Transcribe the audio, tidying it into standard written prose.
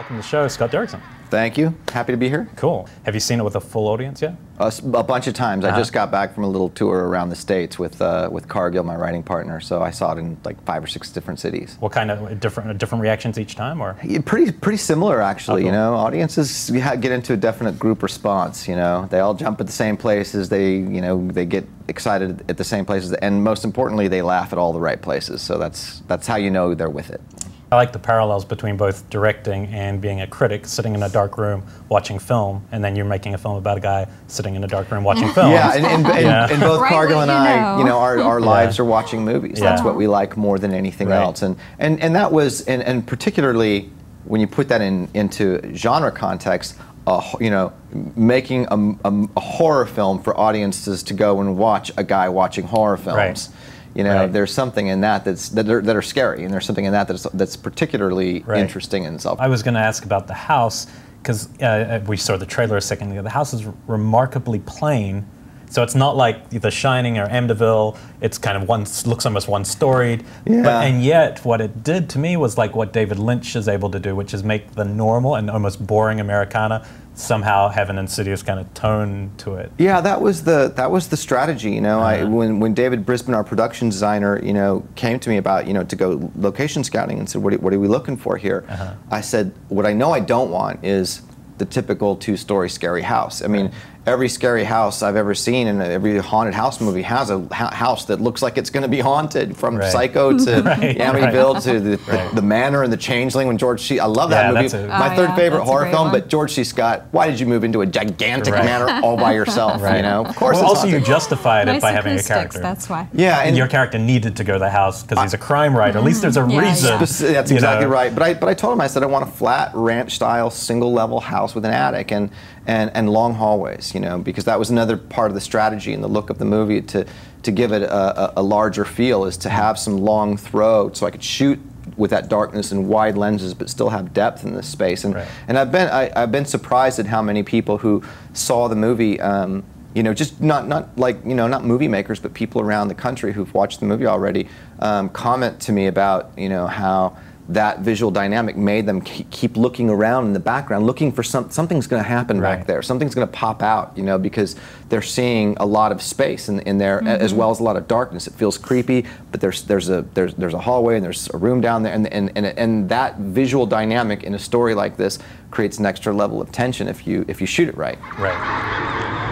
welcome to the show, Scott Derrickson. Thank you. Happy to be here. Cool. Have you seen it with a full audience yet? A bunch of times. I just got back from a little tour around the States with Cargill, my writing partner. So I saw it in like 5 or 6 different cities. What kind of different reactions each time, or? Yeah, pretty similar actually. Oh, cool. You know, audiences get into a definite group response. You know, they all jump at the same places. They get excited at the same places, and most importantly, they laugh at all the right places. So that's how you know they're with it. I like the parallels between both directing and being a critic, sitting in a dark room watching film, and then you're making a film about a guy sitting in a dark room watching film. Yeah, and both Right, Cargill and I, our lives Yeah. are watching movies. Yeah. That's what we like more than anything Right. else. And that was, and particularly when you put that into genre context, making a horror film for audiences to go and watch a guy watching horror films. Right. You know, Right. there's something in that that are scary, and there's something in that's particularly Right. interesting in itself. I was going to ask about the house, because we saw the trailer a second ago. The house is remarkably plain, so it's not like The Shining or Amityville. It's kind of looks almost one-storied. Yeah. And yet, what it did to me was like what David Lynch is able to do, which is make the normal and almost boring Americana somehow have an insidious kind of tone to it. Yeah, that was the strategy. You know, when David Brisbane, our production designer, came to me about to go location scouting and said, what are we looking for here? I said, what I know I don't want is the typical 2-story scary house. I mean, every scary house I've ever seen and every haunted house movie has a house that looks like it's going to be haunted, from Psycho to Amityville to the Manor and the Changeling. When George C. I love that movie. My third favorite horror film. But George C. Scott, why did you move into a gigantic manor all by yourself? You know, of course. Well, also you justified it by having a character. That's why. Yeah, and your character needed to go to the house because he's a crime writer. At least there's a reason. Yeah. That's exactly right. But I told him, I said, I want a flat ranch-style single-level house with an attic and long hallways, because that was another part of the strategy and the look of the movie to give it a larger feel, is to have some long throw so I could shoot with that darkness and wide lenses but still have depth in this space. And I've been surprised at how many people who saw the movie, just not movie makers, but people around the country who've watched the movie already, comment to me about how that visual dynamic made them keep looking around in the background, looking for something's going to happen back there. Something's going to pop out, because they're seeing a lot of space in there, as well as a lot of darkness. It feels creepy, but there's a hallway and there's a room down there, and that visual dynamic in a story like this creates an extra level of tension if you shoot it right. Right.